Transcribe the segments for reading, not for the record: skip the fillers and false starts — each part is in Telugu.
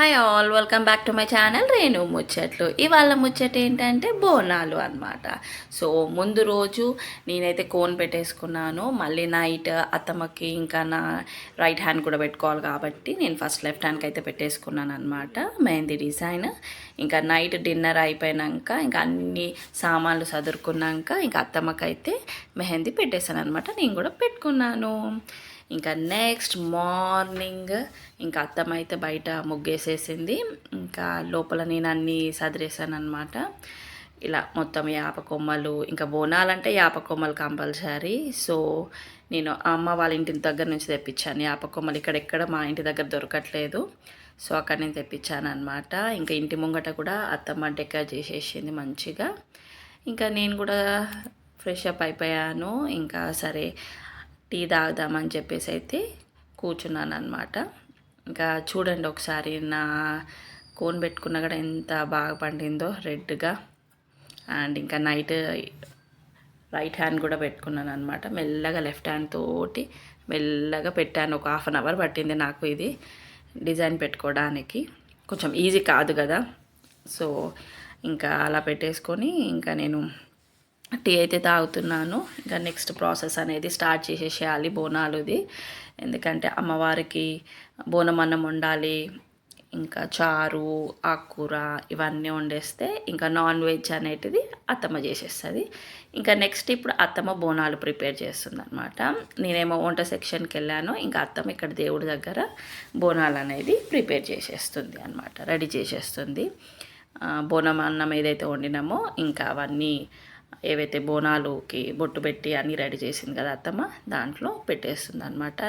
Hi all, welcome back to my channel Renu ముచ్చట్లు. ఇవాళ ముచ్చట ఏంటంటే బోనాలు అనమాట. సో ముందు రోజు నేనైతే కోన్ పెట్టేసుకున్నాను. మళ్ళీ నైట్ అత్తమ్మకి ఇంకా నా రైట్ హ్యాండ్ కూడా పెట్టుకోవాలి కాబట్టి నేను ఫస్ట్ లెఫ్ట్ హ్యాండ్కి అయితే పెట్టేసుకున్నాను అనమాట మెహందీ డిజైన్. ఇంకా నైట్ డిన్నర్ అయిపోయాక ఇంకా అన్ని సామాన్లు సదురుకున్నాక ఇంకా అత్తమ్మకైతే మెహందీ పెట్టేశాను అనమాట. నేను కూడా పెట్టుకున్నాను. ఇంకా నెక్స్ట్ మార్నింగ్ ఇంకా అత్తమ్మ అయితే బయట ముగ్గేసేసింది. ఇంకా లోపల నేను అన్నీ సదిరేసాను అనమాట. ఇలా మొత్తం యాప కొమ్మలు, ఇంకా బోనాలంటే యాప కొమ్మలు కంపల్సరీ. సో నేను అమ్మ వాళ్ళ ఇంటి దగ్గర నుంచి తెప్పించాను యాప కొమ్మలు. ఇక్కడెక్కడ మా ఇంటి దగ్గర దొరకట్లేదు. సో అక్కడ నేను తెప్పించాను అనమాట. ఇంకా ఇంటి ముంగట కూడా అత్తమ్మ డెకర్ చేసేసింది మంచిగా. ఇంకా నేను కూడా ఫ్రెష్ అప్ అయిపోయాను. ఇంకా సరే టీ తాగుదామని చెప్పేసి అయితే కూర్చున్నాను అనమాట. ఇంకా చూడండి ఒకసారి నా కోన్ పెట్టుకున్న కూడా ఎంత బాగా పండిందో రెడ్గా. అండ్ ఇంకా నైట్ రైట్ హ్యాండ్ కూడా పెట్టుకున్నాను అనమాట. మెల్లగా లెఫ్ట్ హ్యాండ్ తోటి మెల్లగా పెట్టాను. ఒక హాఫ్ అన్ అవర్ పట్టింది నాకు ఇది డిజైన్ పెట్టుకోవడానికి. కొంచెం ఈజీ కాదు కదా. సో ఇంకా అలా పెట్టేసుకొని ఇంకా నేను టీ అయితే తాగుతున్నాను. ఇంకా నెక్స్ట్ ప్రాసెస్ అనేది స్టార్ట్ చేసేసేయాలి బోనాలుది. ఎందుకంటే అమ్మవారికి బోనం అన్నం వండాలి, ఇంకా చారు, ఆకుకూర ఇవన్నీ వండేస్తే ఇంకా నాన్ వెజ్ అనేటిది అత్తమ్మ చేసేస్తుంది. ఇంకా నెక్స్ట్ ఇప్పుడు అత్తమ్మ బోనాలు ప్రిపేర్ చేస్తుంది అనమాట. నేనేమో వంట సెక్షన్కి వెళ్ళాను. ఇంకా అత్తమ్మ ఇక్కడ దేవుడి దగ్గర బోనాలు అనేది ప్రిపేర్ చేసేస్తుంది అనమాట, రెడీ చేసేస్తుంది. బోనం అన్నం ఏదైతే వండినామో ఇంకా అవన్నీ ఏవైతే బోనాలుకి బొట్టు పెట్టి అన్నీ రెడీ చేసింది కదా అత్తమ్మ, దాంట్లో పెట్టేస్తుంది అనమాట.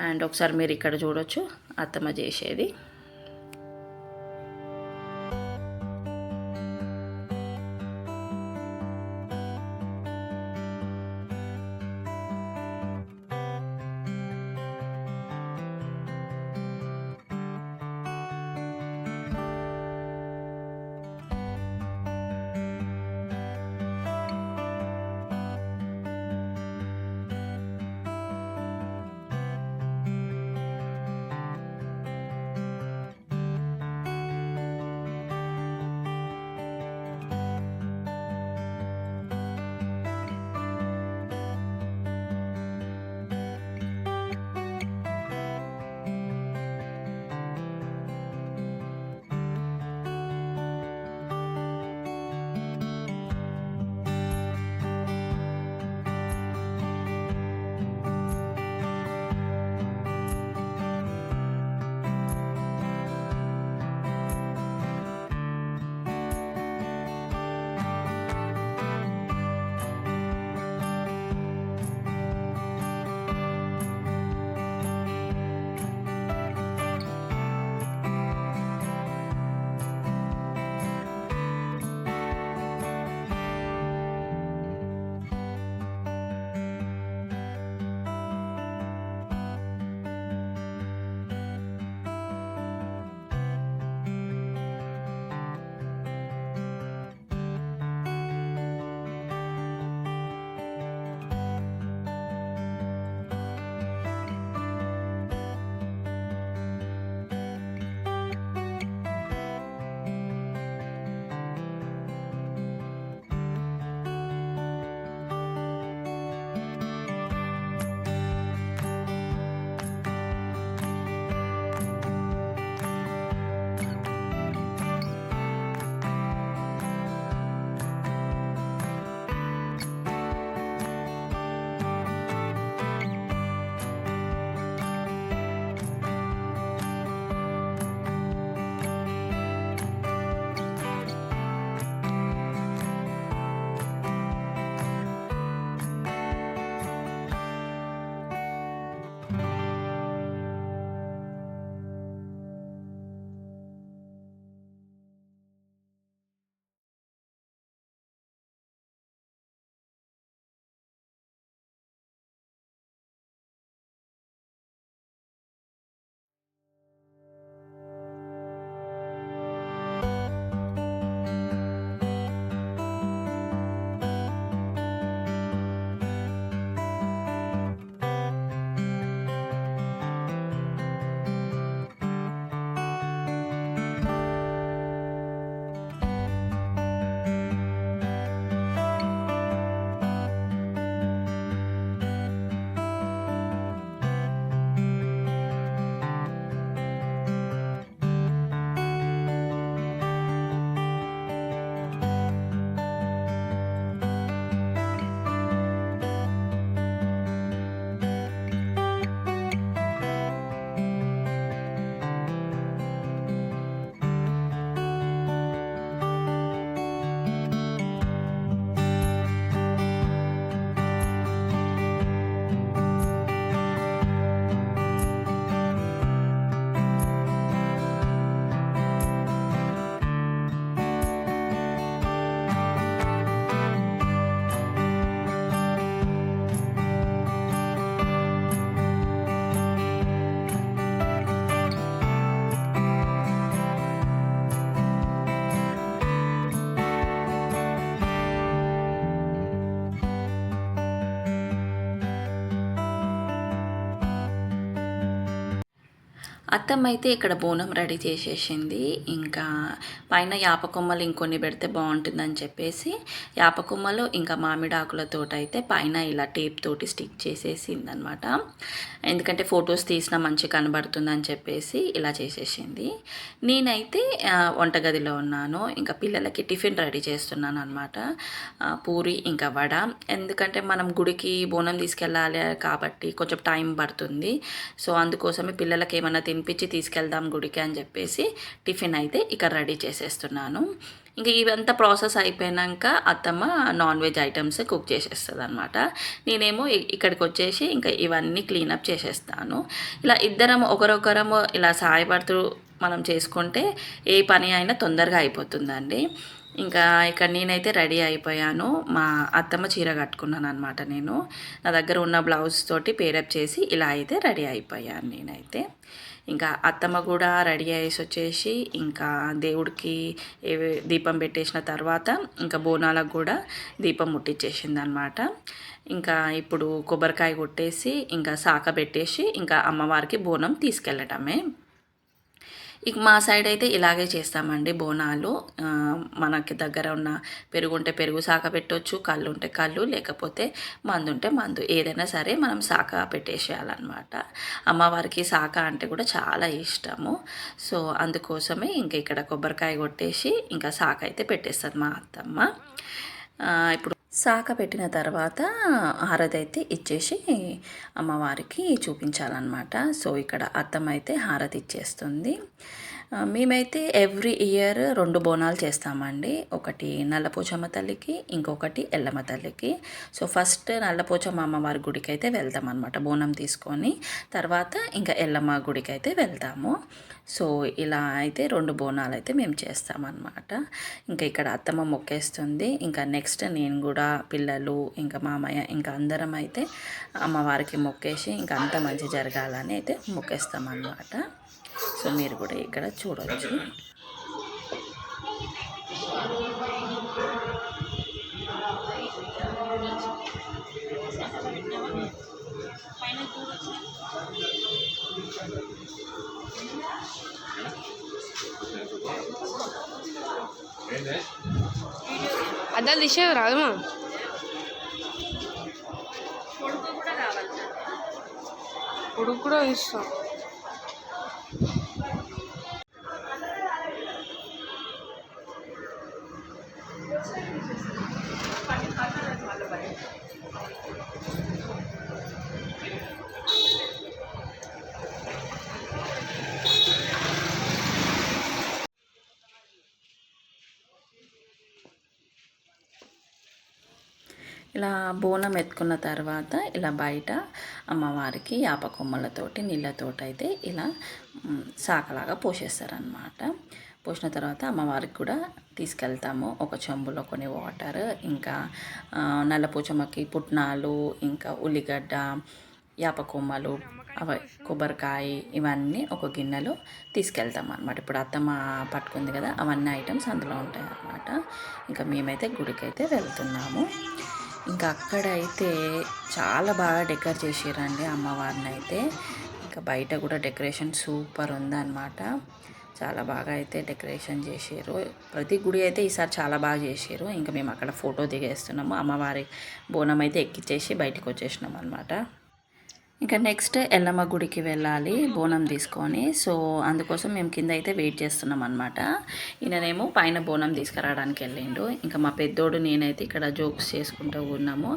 అండ్ ఒకసారి మీరు ఇక్కడ చూడొచ్చు అత్తమ్మ చేసేది. అత్తమ్మ అయితే ఇక్కడ బోనం రెడీ చేసేసింది. ఇంకా పైన యాప కొమ్మలు ఇంకొన్ని పెడితే బాగుంటుందని చెప్పేసి యాప కొమ్మలు ఇంకా మామిడి ఆకులతోటైతే పైన ఇలా టేప్ తోటి స్టిక్ చేసేసిందనమాట. ఎందుకంటే ఫొటోస్ తీసినా మంచిగా కనబడుతుందని చెప్పేసి ఇలా చేసేసింది. నేనైతే వంటగదిలో ఉన్నాను. ఇంకా పిల్లలకి టిఫిన్ రెడీ చేస్తున్నాను అనమాట. పూరి ఇంకా వడ. ఎందుకంటే మనం గుడికి బోనం తీసుకెళ్ళాలి కాబట్టి కొంచెం టైం పడుతుంది. సో అందుకోసమే పిల్లలకి ఏమన్నా తినిపించి తీసుకెళ్దాం గుడికి అని చెప్పేసి టిఫిన్ అయితే ఇక్కడ రెడీ చేసేస్తున్నాను. ఇంక ఇవంతా ప్రాసెస్ అయిపోయాక అత్తమ్మ నాన్ వెజ్ ఐటమ్స్ కుక్ చేసేస్తుంది అనమాట. నేనేమో ఇక్కడికి వచ్చేసి ఇంకా ఇవన్నీ క్లీనప్ చేసేస్తాను. ఇలా ఇద్దరం ఒకరొకరము ఇలా సహాయపడుతూ మనం చేసుకుంటే ఏ పని అయినా తొందరగా అయిపోతుందండి. ఇంకా ఇక్కడ నేనైతే రెడీ అయిపోయాను. మా అత్తమ్మ చీర కట్టుకున్నాను అనమాట. నేను నా దగ్గర ఉన్న బ్లౌజ్ తోటి పేరప్ చేసి ఇలా అయితే రెడీ అయిపోయాను నేనైతే. ఇంకా అత్తమ్మ కూడా రెడీ అయ్యేసి వచ్చేసి ఇంకా దేవుడికి దీపం పెట్టేసిన తర్వాత ఇంకా బోనాలకు కూడా దీపం ముట్టించేసింది అనమాట. ఇంకా ఇప్పుడు కొబ్బరికాయ కొట్టేసి ఇంకా సాక పెట్టేసి ఇంకా అమ్మవారికి బోనం తీసుకెళ్ళటమే. ఇక మా సైడ్ అయితే ఇలాగే చేస్తామండి బోనాలు. మనకి దగ్గర ఉన్న పెరుగు ఉంటే పెరుగు సాక పెట్టవచ్చు, కళ్ళు ఉంటే కళ్ళు, లేకపోతే మందు ఉంటే మందు, ఏదైనా సరే మనం సాక పెట్టేసేయాలన్నమాట. అమ్మవారికి సాక అంటే కూడా చాలా ఇష్టము. సో అందుకోసమే ఇంకా ఇక్కడ కొబ్బరికాయ కొట్టేసి ఇంకా సాక అయితే పెట్టేస్తుంది మా అత్తమ్మ. ఇప్పుడు సాక పెట్టిన తర్వాత హారతి అయితే ఇచ్చేసి అమ్మవారికి చూపించాలన్నమాట. సో ఇక్కడ అత్తమ్మ అయితే హారతి ఇచ్చేస్తుంది. మేమైతే ఎవ్రీ ఇయర్ 2 బోనాలు చేస్తామండి. ఒకటి నల్లపోచమ్మ తల్లికి, ఇంకొకటి ఎల్లమ్మ తల్లికి. సో ఫస్ట్ నల్లపోచమ్మ అమ్మవారి గుడికి అయితే వెళ్తాం అనమాట బోనం తీసుకొని. తర్వాత ఇంకా ఎల్లమ్మ గుడికి అయితే వెళ్తాము. సో ఇలా అయితే 2 బోనాలు అయితే మేము చేస్తామన్నమాట. ఇంకా ఇక్కడ అత్తమ్మ మొక్కేస్తుంది. ఇంకా నెక్స్ట్ నేను కూడా పిల్లలు ఇంకా మామయ్య ఇంకా అందరం అయితే అమ్మవారికి మొక్కేసి ఇంకా అంతా మంచి జరగాలని అయితే మొక్కేస్తామన్నమాట. సో మీరు కూడా ఇక్కడ చూడవచ్చు. అద్దాలు తీసేవి రాదమ్మా. కొడుకు కూడా ఇస్తాం. ఇలా బోనం ఎత్తుకున్న తర్వాత ఇలా బయట అమ్మవారికి యాప కొమ్మలతోటి నీళ్ళతోటి అయితే ఇలా సాకలాగా పోసేస్తారనమాట. పోసిన తర్వాత అమ్మవారికి కూడా తీసుకెళ్తాము. ఒక చెంబులో కొన్ని వాటర్, ఇంకా నల్లపోచమ్మకి పుట్నాలు, ఇంకా ఉల్లిగడ్డ, యాప కొమ్మలు, అవి కొబ్బరికాయ, ఇవన్నీ ఒక గిన్నెలో తీసుకెళ్తాం అనమాట. ఇప్పుడు అత్తమ్మ పట్టుకుంది కదా, అవన్నీ ఐటమ్స్ అందులో ఉంటాయి అన్నమాట. ఇంకా మేమైతే గుడికి అయితే వెళ్తున్నాము. ఇంకా అక్కడైతే చాలా బాగా డెకరేట్ చేసారండి అమ్మవారిని అయితే. ఇంకా బయట కూడా డెకరేషన్ సూపర్ ఉందన్నమాట. చాలా బాగా అయితే డెకరేషన్ చేసారు. ప్రతి గుడి అయితే ఈసారి చాలా బాగా చేసారు. ఇంకా మేము అక్కడ ఫోటో దిగేస్తున్నాము. అమ్మవారి బోనం అయితే ఎక్కించేసి బయటికి వచ్చేసినాం అనమాట. ఇంకా నెక్స్ట్ ఎల్లమ్మ గుడికి వెళ్ళాలి బోనం తీసుకొని. సో అందుకోసం మేము కింద అయితే వెయిట్ చేస్తున్నాం అనమాట. ఈయననేమో పైన బోనం తీసుకురావడానికి వెళ్ళిండు. ఇంకా మా పెద్దోడు నేనైతే ఇక్కడ జోక్స్ చేసుకుంటూ ఉన్నాము.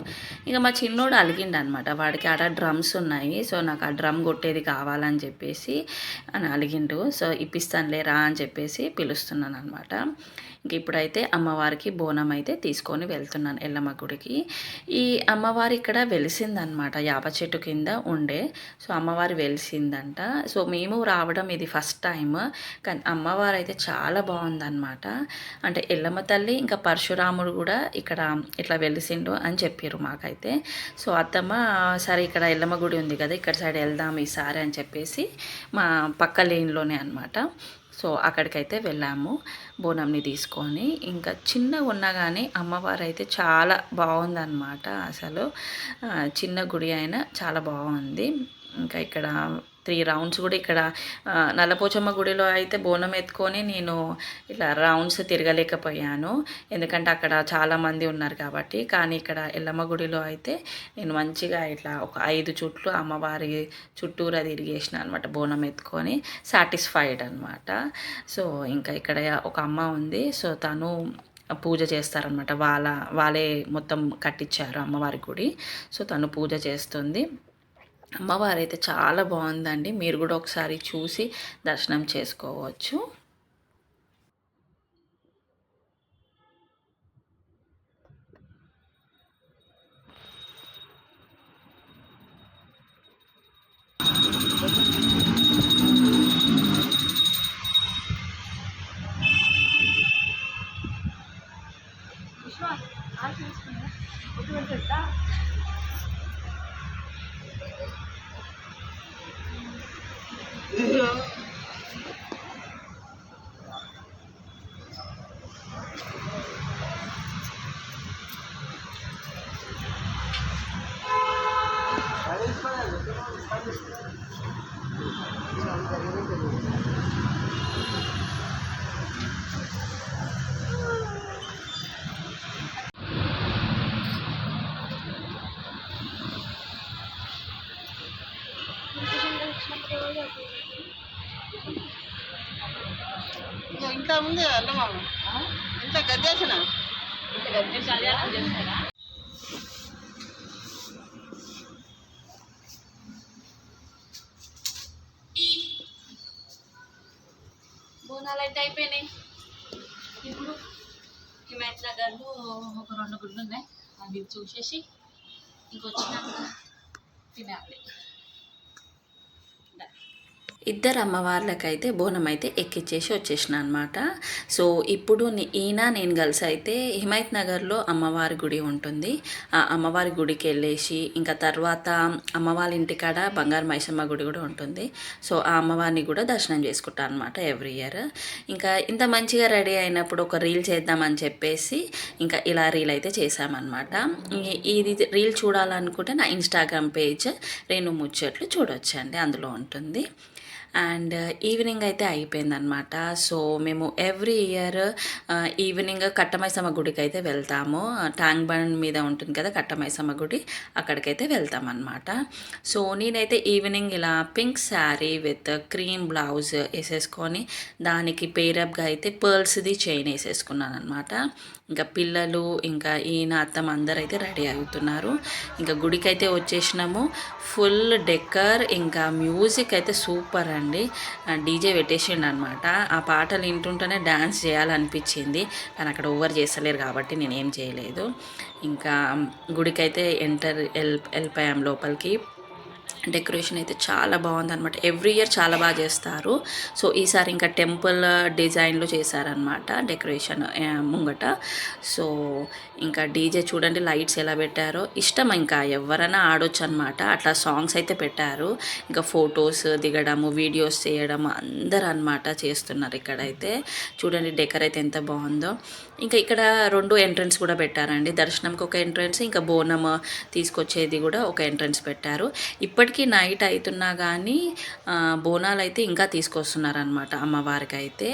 ఇంకా మా చిన్నోడు అలిగిండు అనమాట. వాడికి ఆడ డ్రమ్స్ ఉన్నాయి. సో నాకు ఆ డ్రమ్ కొట్టేది కావాలని చెప్పేసి అని అలిగిండు. సో ఇప్పిస్తానులే రా అని చెప్పేసి పిలుస్తున్నాను అనమాట. ఇంక ఇప్పుడైతే అమ్మవారికి బోనం అయితే తీసుకొని వెళ్తున్నాను ఎల్లమ్మ గుడికి. ఈ అమ్మవారి ఇక్కడ వెలిసిందనమాట, యాప చెట్టు కింద ఉండే. సో అమ్మవారి వెలిసిందంట. సో మేము రావడం ఇది ఫస్ట్ టైం. కానీ అమ్మవారు అయితే చాలా బాగుందన్నమాట. అంటే ఎల్లమ్మ తల్లి ఇంకా పరశురాముడు కూడా ఇక్కడ ఇట్లా వెలిసిండు అని చెప్పారు మాకైతే. సో అత్తమ్మ సరే ఇక్కడ ఎల్లమ్మ గుడి ఉంది కదా, ఇక్కడ సైడ్ వెళ్దాం ఈసారి అని చెప్పేసి మా పక్క లేన్లోనే అనమాట. సో అక్కడికైతే వెళ్ళాము బోనంని తీసుకొని. ఇంకా చిన్నగా ఉన్నా కానీ అమ్మవారు అయితే చాలా బాగుందన్నమాట. అసలు చిన్న గుడి అయినా చాలా బాగుంది. ఇంకా ఇక్కడ 3 రౌండ్స్ కూడా ఇక్కడ నల్లపోచమ్మ గుడిలో అయితే బోనం ఎత్తుకొని నేను ఇలా రౌండ్స్ తిరగలేకపోయాను, ఎందుకంటే అక్కడ చాలామంది ఉన్నారు కాబట్టి. కానీ ఇక్కడ ఎల్లమ్మ గుడిలో అయితే నేను మంచిగా ఇట్లా ఒక 5 చుట్లు అమ్మవారి చుట్టూరా తిరిగేసిన అనమాట, బోనం ఎత్తుకొని సాటిస్ఫైడ్ అనమాట. సో ఇంకా ఇక్కడ ఒక అమ్మ ఉంది, సో తను పూజ చేస్తారనమాట. వాళ్ళే మొత్తం కట్టించారు అమ్మవారి గుడి, సో తను పూజ చేస్తుంది. అమ్మవారు అయితే చాలా బాగుందండి, మీరు కూడా ఒకసారి చూసి దర్శనం చేసుకోవచ్చు. ఇంత ఉంది అల్లమా, ఇంత గద్దేసిన బోనాలు అయితే అయిపోయినాయి. ఇప్పుడు హిమాయత్ నగర్లో ఒక 2 గుళ్ళు ఉన్నాయి, అవి చూసేసి ఇంకొచ్చినాక తినాలి. ఇద్దరు అమ్మవార్లకైతే బోనం అయితే ఎక్కించేసి వచ్చేసిన అనమాట. సో ఇప్పుడు నేను కలిసి అయితే హిమాయత్ నగర్లో అమ్మవారి గుడి ఉంటుంది, ఆ అమ్మవారి గుడికి వెళ్ళేసి ఇంకా తర్వాత అమ్మవారి ఇంటికాడ బంగారు మైసమ్మ గుడి కూడా ఉంటుంది. సో ఆ అమ్మవారిని కూడా దర్శనం చేసుకుంటాను అనమాట ఎవ్రీ ఇయర్. ఇంకా ఇంత మంచిగా రెడీ అయినప్పుడు ఒక రీల్ చేద్దామని చెప్పేసి ఇంకా ఇలా రీల్ అయితే చేశామన్నమాట. ఇది రీల్ చూడాలనుకుంటే నా ఇన్స్టాగ్రామ్ పేజ్ రేణు ముచ్చట్లు చూడొచ్చండి, అందులో ఉంటుంది. అండ్ ఈవినింగ్ అయితే అయిపోయిందనమాట. సో మేము ఎవ్రీ ఇయర్ ఈవినింగ్ కట్టమైసమ్మ గుడికి అయితే వెళ్తాము. ట్యాంక్ బండ్ మీద ఉంటుంది కదా కట్టమైసమ్మ గుడి, అక్కడికైతే వెళ్తామన్నమాట. సో నేనైతే ఈవినింగ్ ఇలా pink sari with cream blouse వేసేసుకొని దానికి పేరప్గా అయితే పర్ల్స్ది చైన్ వేసేసుకున్నాను అనమాట. ఇంకా పిల్లలు ఇంకా ఈయన అత్తమ్మ అందరూ అయితే రెడీ అవుతున్నారు. ఇంకా గుడికి అయితే వచ్చేసినాము. ఫుల్ డెక్కర్ ఇంకా మ్యూజిక్ అయితే సూపర్ అండి. డీజే పెట్టేసిండు అనమాట. ఆ పాటలు వింటుంటేనే డ్యాన్స్ చేయాలనిపించింది, కానీ అక్కడ ఓవర్ చేస్తలేరు కాబట్టి నేనేం చేయలేదు. ఇంకా గుడికి అయితే వెళ్ళిపోయాం లోపలికి. డెకరేషన్ అయితే చాలా బాగుందన్నమాట. ఎవ్రీ ఇయర్ చాలా బాగా చేస్తారు. సో ఈసారి ఇంకా టెంపుల్ డిజైన్లో చేశారనమాట డెకరేషన్ ముంగట. సో ఇంకా డీజే చూడండి లైట్స్ ఎలా పెట్టారో, ఇష్టం ఇంకా ఎవరైనా ఆడొచ్చు అనమాట. అట్లా సాంగ్స్ అయితే పెట్టారు. ఇంకా ఫొటోస్ దిగడము, వీడియోస్ చేయడం అందరూ అనమాట చేస్తున్నారు. ఇక్కడైతే చూడండి డెకర్ అయితే ఎంత బాగుందో. ఇంకా ఇక్కడ 2 ఎంట్రన్స్ కూడా పెట్టారండి, దర్శనంకి ఒక ఎంట్రన్స్, ఇంకా బోనం తీసుకొచ్చేది కూడా ఒక ఎంట్రన్స్ పెట్టారు. ఇప్పటికీ నైట్ అవుతున్నా కానీ బోనాలు అయితే ఇంకా తీసుకొస్తున్నారనమాట అమ్మవారికి అయితే.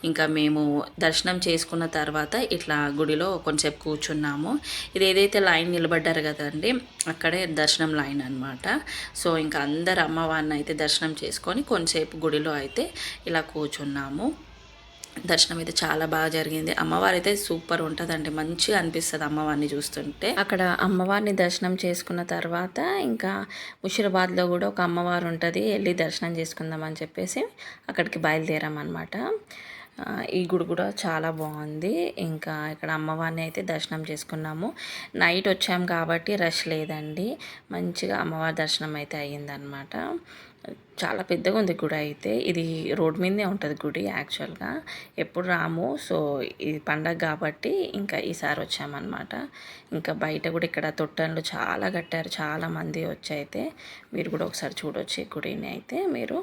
ఇంకా మేము దర్శనం చేసుకున్న తర్వాత ఇట్లా గుడిలో కొంచెంసేపు కూర్చున్నాము. ఇది ఏదైతే లైన్ నిలబడ్డారు కదండి, అక్కడే దర్శనం లైన్ అనమాట. సో ఇంకా అందరు అమ్మవారిని అయితే దర్శనం చేసుకొని కొంచెంసేపు గుడిలో అయితే ఇలా కూర్చున్నాము. దర్శనం అయితే చాలా బాగా జరిగింది. అమ్మవారు అయితే సూపర్ ఉంటుందండి, మంచిగా అనిపిస్తుంది అమ్మవారిని చూస్తుంటే. అక్కడ అమ్మవారిని దర్శనం చేసుకున్న తర్వాత ఇంకా ముషిరాబాద్లో కూడా ఒక అమ్మవారు ఉంటుంది, వెళ్ళి దర్శనం చేసుకుందామని చెప్పేసి అక్కడికి బయలుదేరామన్నమాట. ఈ గుడి కూడా చాలా బాగుంది. ఇంకా ఇక్కడ అమ్మవారిని అయితే దర్శనం చేసుకున్నాము. నైట్ వచ్చాము కాబట్టి రష్ లేదండి, మంచిగా అమ్మవారి దర్శనం అయితే అయ్యిందనమాట. చాలా పెద్దగా ఉంది గుడి అయితే. ఇది రోడ్ మీదనే ఉంటుంది గుడి యాక్చువల్గా, ఎప్పుడు రాము. సో ఇది పండగ కాబట్టి ఇంకా ఈసారి వచ్చామన్నమాట. ఇంకా బయట కూడా ఇక్కడ తొట్టెలు చాలా కట్టారు, చాలామంది వచ్చి అయితే మీరు కూడా ఒకసారి చూడొచ్చు ఈ గుడిని అయితే మీరు.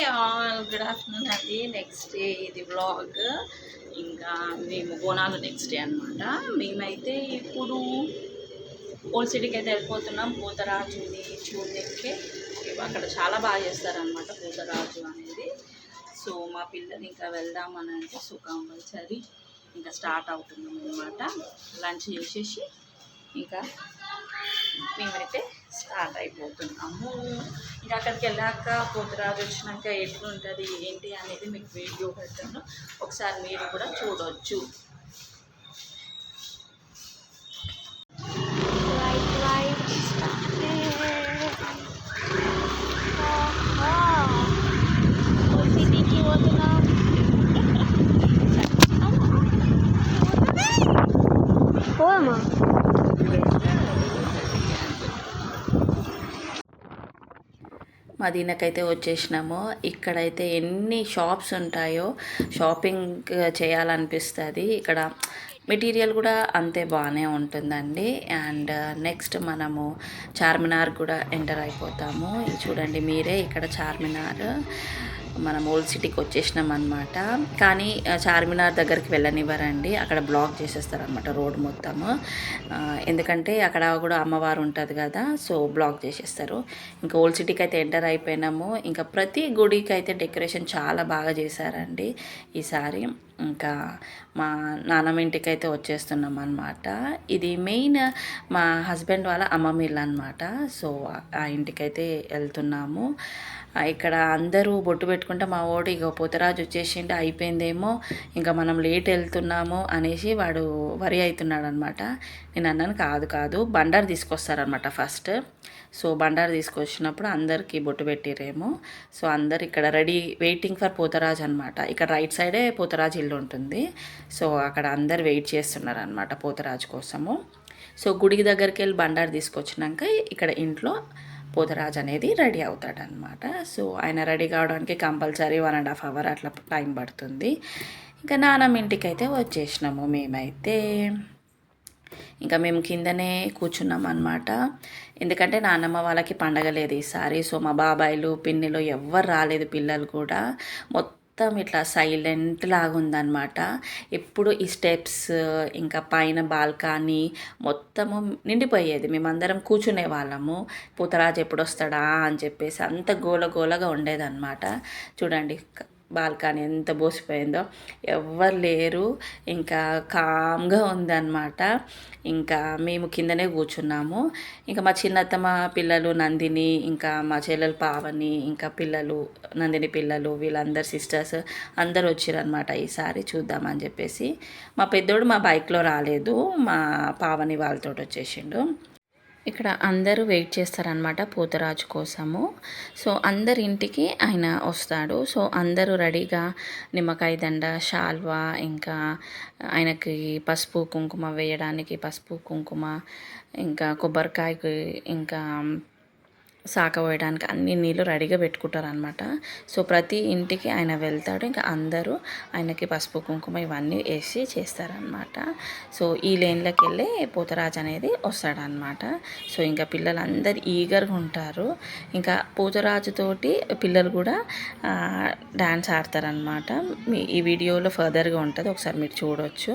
హాయ్ ఆల్, గుడ్ ఆఫ్టర్నూన్ అండి. నెక్స్ట్ డే ఇది వ్లాగ్. ఇంకా మేము బోనాలు నెక్స్ట్ డే అనమాట. మేమైతే ఇప్పుడు ఓల్డ్ సిటీకి అయితే వెళ్ళిపోతున్నాం పోతరాజుని చూడడానికి. అక్కడ చాలా బాగా చేస్తారనమాట పోతరాజు అనేది. సో మా పిల్లలు ఇంకా వెళ్దామని అంటే సో కంపల్సరీ ఇంకా స్టార్ట్ అవుతున్నాం అనమాట. లంచ్ చేసేసి ఇంకా మేమైతే స్టార్ట్ అయిపోతున్నాము. ఇంకా అక్కడికి వెళ్ళాక పోతరాజు వచ్చినాక ఎట్లుంటుంది ఏంటి అనేది మీకు వీడియో పెడతాను, ఒకసారి మీరు కూడా చూడవచ్చు. పోదమ్మా. మదీనాకైతే వచ్చేసినాము. ఇక్కడైతే ఎన్ని షాప్స్ ఉంటాయో షాపింగ్ చేయాలనిపిస్తుంది. ఇక్కడ మెటీరియల్ కూడా అంతే బాగానే ఉంటుందండి. అండ్ నెక్స్ట్ మనము చార్మినార్ కూడా ఎంటర్ అయిపోతాము. చూడండి మీరే, ఇక్కడ చార్మినార్ మనం ఓల్డ్ సిటీకి వచ్చేసినాం అనమాట. కానీ చార్మినార్ దగ్గరికి వెళ్ళనివ్వరండి, అక్కడ బ్లాక్ చేసేస్తారనమాట రోడ్ మొత్తము. ఎందుకంటే అక్కడ కూడా అమ్మవారు ఉంటుంది కదా, సో బ్లాక్ చేసేస్తారు. ఇంకా ఓల్డ్ సిటీకి అయితే ఎంటర్ అయిపోయినాము. ఇంకా ప్రతి గుడికి అయితే డెకరేషన్ చాలా బాగా చేశారండి ఈసారి. ఇంకా మా నాన్నమ్మ ఇంటికి అయితే వచ్చేస్తున్నాం అనమాట. ఇది మెయిన్ మా హస్బెండ్ వాళ్ళ అమ్మమ్మ ఇల్లు అనమాట. సో ఆ ఇంటికైతే వెళ్తున్నాము. ఇక్కడ అందరూ బొట్టు పెట్టుకుంటే మా ఓడి ఇక పోతరాజు వచ్చేసిండు అయిపోయిందేమో, ఇంకా మనం లేట్ వెళ్తున్నాము అనేసి వాడు వరి అవుతున్నాడు అనమాట. నేను అన్నాను కాదు బండారు తీసుకొస్తారనమాట ఫస్ట్. సో బండారు తీసుకొచ్చినప్పుడు అందరికీ బొట్టు పెట్టిరేమో. సో అందరు ఇక్కడ రెడీ వెయిటింగ్ ఫర్ పోతరాజు అనమాట. ఇక్కడ రైట్ సైడే పోతరాజు ఇల్లు ఉంటుంది. సో అక్కడ అందరు వెయిట్ చేస్తున్నారు అనమాట పోతరాజు కోసము. సో గుడికి దగ్గరికి వెళ్ళి బండారు తీసుకొచ్చినాక ఇక్కడ ఇంట్లో పోతరాజు అనేది రెడీ అవుతాడనమాట. సో ఆయన రెడీ కావడానికి కంపల్సరీ 1.5 hours అట్లా టైం పడుతుంది. ఇంకా నాన్నమ్మ ఇంటికి అయితే వచ్చేసినాము మేమైతే. ఇంకా మేము కిందనే కూర్చున్నాం అనమాట. ఎందుకంటే నాన్నమ్మ వాళ్ళకి పండగ లేదు ఈసారి. సో మా బాబాయిలు పిన్నిలు ఎవ్వరు రాలేదు, పిల్లలు కూడా. మొత్తం ఇట్లా సైలెంట్ లాగా ఉందన్నమాట. ఎప్పుడు ఈ స్టెప్స్ ఇంకా పైన బాల్కనీ మొత్తము నిండిపోయేది. మేమందరం కూర్చునే వాళ్ళము, పోతరాజు ఎప్పుడు వస్తాడా అని చెప్పేసి అంత గోలగోలగా ఉండేదన్నమాట. చూడండి బాల్కనీ ఎంత బోసిపోయిందో, ఎవ్వరు లేరు, ఇంకా కామ్గా ఉందన్నమాట. ఇంకా మేము కిందనే కూర్చున్నాము. ఇంకా మా చిన్నత్తమ్మ పిల్లలు నందిని, ఇంకా మా చెల్లెలు పావని, ఇంకా పిల్లలు నందిని పిల్లలు, వీళ్ళందరు సిస్టర్స్ అందరు వచ్చారనమాట ఈసారి చూద్దామని చెప్పేసి. మా పెద్దోడు మా బైక్లో రాలేదు, మా పావని వాళ్ళతో వచ్చేసిండు. ఇక్కడ అందరూ వెయిట్ చేస్తారనమాట పోతరాజు కోసము. సో అందరి ఇంటికి ఆయన వస్తాడు. సో అందరూ రెడీగా నిమ్మకాయ దండ, శాల్వా, ఇంకా ఆయనకి పసుపు కుంకుమ వేయడానికి పసుపు కుంకుమ, ఇంకా కొబ్బరికాయకి, ఇంకా శాఖ పోయడానికి అన్ని నీళ్ళు రెడీగా పెట్టుకుంటారనమాట. సో ప్రతి ఇంటికి ఆయన వెళ్తాడు. ఇంకా అందరూ ఆయనకి పసుపు కుంకుమ ఇవన్నీ వేసి చేస్తారనమాట. సో ఈ లేన్లోకి వెళ్ళి పోతరాజు అనేది వస్తాడనమాట. సో ఇంకా పిల్లలందరూ ఈగర్గా ఉంటారు. ఇంకా పోతరాజుతోటి పిల్లలు కూడా డ్యాన్స్ ఆడతారనమాట. ఈ వీడియోలో ఫర్దర్గా ఉంటుంది, ఒకసారి మీరు చూడవచ్చు.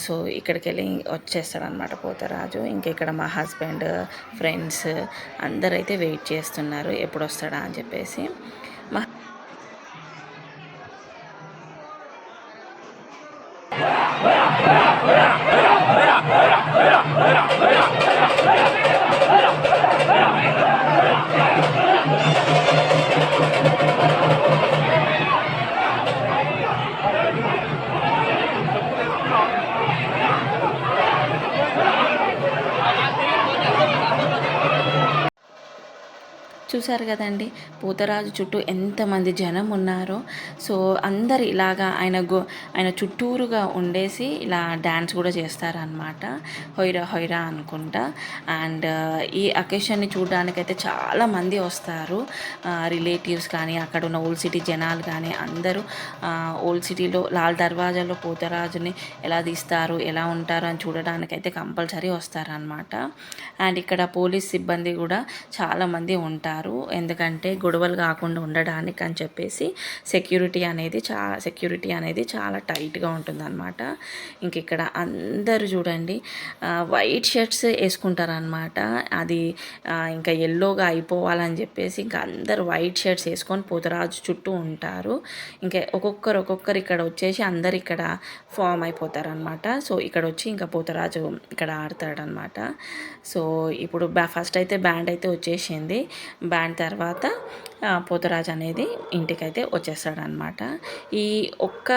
సో ఇక్కడికి వెళ్ళి వచ్చేస్తాడనమాట పోతరాజు. ఇంకా ఇక్కడ మా హస్బెండ్, ఫ్రెండ్స్ అందరైతే వెయిట్ చేస్తున్నారు ఎప్పుడు వస్తాడా అని చెప్పేసి. మా చూశారు కదండి పోతరాజు చుట్టూ ఎంతమంది జనం ఉన్నారో. సో అందరు ఇలాగా ఆయన చుట్టూరుగా ఉండేసి ఇలా డ్యాన్స్ కూడా చేస్తారనమాట, హొయ్రా హొయ్రా అనుకుంటా. అండ్ ఈ అకేషన్ని చూడడానికైతే చాలామంది వస్తారు, రిలేటివ్స్ కానీ అక్కడ ఉన్న ఓల్డ్ సిటీ జనాలు కానీ అందరూ ఓల్డ్ సిటీలో లాల్ దర్వాజాలో పోతరాజుని ఎలా తీస్తారు, ఎలా ఉంటారు అని చూడడానికైతే కంపల్సరీ వస్తారనమాట. అండ్ ఇక్కడ పోలీస్ సిబ్బంది కూడా చాలామంది ఉంటారు. చేస్తారు. ఎందుకంటే గొడవలు కాకుండా ఉండడానికి అని చెప్పేసి సెక్యూరిటీ అనేది చాలా టైట్గా ఉంటుందన్నమాట. ఇంక ఇక్కడ అందరూ చూడండి వైట్ షర్ట్స్ వేసుకుంటారనమాట. అది ఇంకా ఎల్లోగా అయిపోవాలని చెప్పేసి ఇంకా అందరు వైట్ షర్ట్స్ వేసుకొని పోతరాజు చుట్టూ ఉంటారు. ఇంకా ఒక్కొక్కరు ఇక్కడ వచ్చేసి అందరు ఇక్కడ ఫామ్ అయిపోతారనమాట. సో ఇక్కడ వచ్చి ఇంకా పోతరాజు ఇక్కడ ఆడతాడనమాట. సో ఇప్పుడు ఫస్ట్ అయితే బ్యాండ్ అయితే వచ్చేసింది. బ్యాండ్ తర్వాత పోతరాజు అనేది ఇంటికైతే వచ్చేస్తాడనమాట. ఈ ఒక్క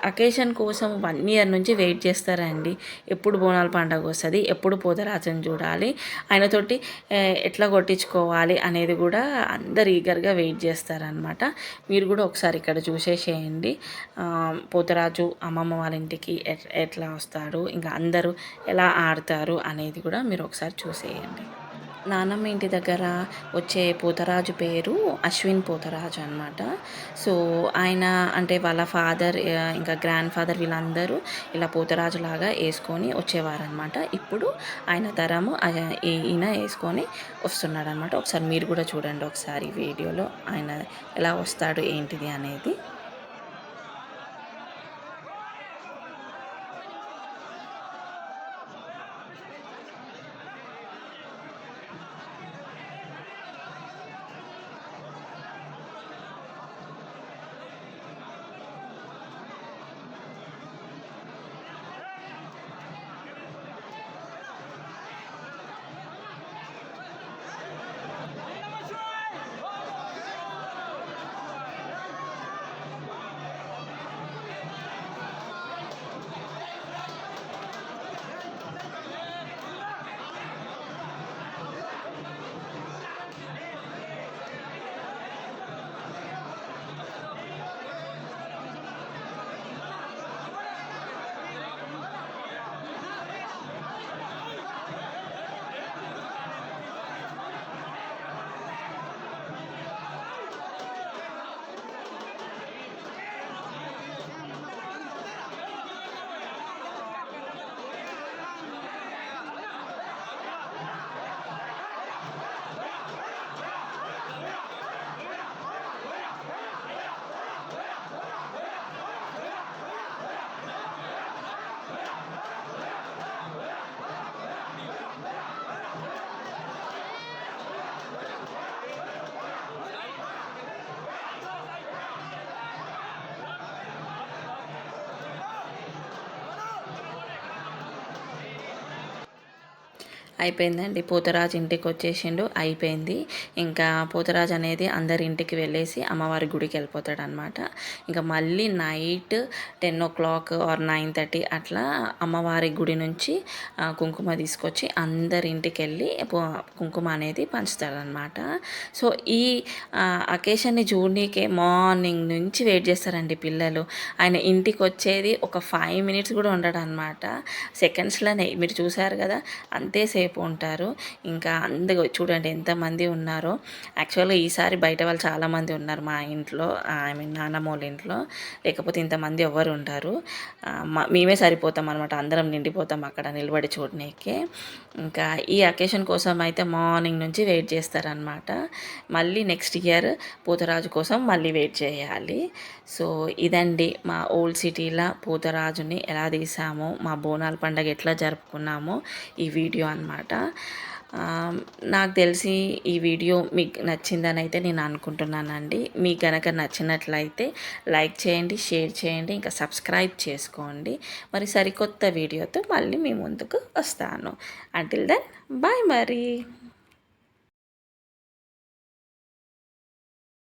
అకేషన్ కోసం 1 year నుంచి వెయిట్ చేస్తారండి. ఎప్పుడు బోనాల పండుగ వస్తుంది, ఎప్పుడు పోతరాజుని చూడాలి, ఆయనతోటి ఎట్లా కొట్టించుకోవాలి అనేది కూడా అందరు ఈగర్గా వెయిట్ చేస్తారనమాట. మీరు కూడా ఒకసారి ఇక్కడ చూసేసేయండి. పోతరాజు అమ్మమ్మ వాళ్ళ ఇంటికి ఎట్లా వస్తాడు, ఇంకా అందరూ ఎలా ఆడతారు అనేది కూడా మీరు ఒకసారి చూసేయండి. నానమ్మ ఇంటి దగ్గర వచ్చే పోతరాజు పేరు అశ్విన్ పోతరాజు అనమాట. సో ఆయన అంటే వాళ్ళ ఫాదర్ ఇంకా గ్రాండ్ ఫాదర్ వీళ్ళందరూ ఇలా పోతరాజు లాగా వేసుకొని వచ్చేవారనమాట. ఇప్పుడు ఆయన తరము ఈయన వేసుకొని వస్తున్నాడు అనమాట. ఒకసారి మీరు కూడా చూడండి ఒకసారి వీడియోలో ఆయన ఎలా వస్తాడు ఏంటిది అనేది. అయిపోయిందండి. పోతరాజు ఇంటికి వచ్చేసిండు, అయిపోయింది. ఇంకా పోతరాజు అనేది అందరి ఇంటికి వెళ్ళేసి అమ్మవారి గుడికి వెళ్ళిపోతాడు అనమాట. ఇంకా మళ్ళీ నైట్ 10 o'clock ఆర్ 9:30 అట్లా అమ్మవారి గుడి నుంచి కుంకుమ తీసుకొచ్చి అందరి ఇంటికి వెళ్ళి కుంకుమ అనేది పంచుతారనమాట. సో ఈ అకేషన్ని చూడనీకే మార్నింగ్ నుంచి వెయిట్ చేస్తారండి పిల్లలు. ఆయన ఇంటికి వచ్చేది ఒక 5 minutes కూడా ఉండడు అనమాట. సెకండ్స్లోనే మీరు చూసారు కదా, అంతేసేపు ఉంటారు. ఇంకా అందరూ చూడండి ఎంతమంది ఉన్నారో. యాక్చువల్గా ఈసారి బయట వాళ్ళు చాలామంది ఉన్నారు మా ఇంట్లో, ఐ మీన్ నాన్నమ్మ వాళ్ళ ఇంట్లో. లేకపోతే ఇంతమంది ఎవరు ఉంటారు, మేమే సరిపోతాం అనమాట, అందరం నిండిపోతాం అక్కడ నిలబడి చూడనీకే. ఇంకా ఈ అకేషన్ కోసం అయితే మార్నింగ్ నుంచి వెయిట్ చేస్తారనమాట. మళ్ళీ నెక్స్ట్ ఇయర్ పోతరాజు కోసం మళ్ళీ వెయిట్ చేయాలి. సో ఇదండి మా ఓల్డ్ సిటీలో పోతరాజుని ఎలా తీసామో, మా బోనాల పండుగ ఎట్లా జరుపుకున్నామో ఈ వీడియో అనమాట. నాకు తెలిసి ఈ వీడియో మీకు నచ్చిందని అయితే నేను అనుకుంటున్నానండి. మీకు కనుక నచ్చినట్లయితే లైక్ చేయండి, షేర్ చేయండి, ఇంకా సబ్స్క్రైబ్ చేసుకోండి. మరి సరికొత్త వీడియోతో మళ్ళీ మీ ముందుకు వస్తాను. అంటిల్ దెన్ బాయ్ మరి.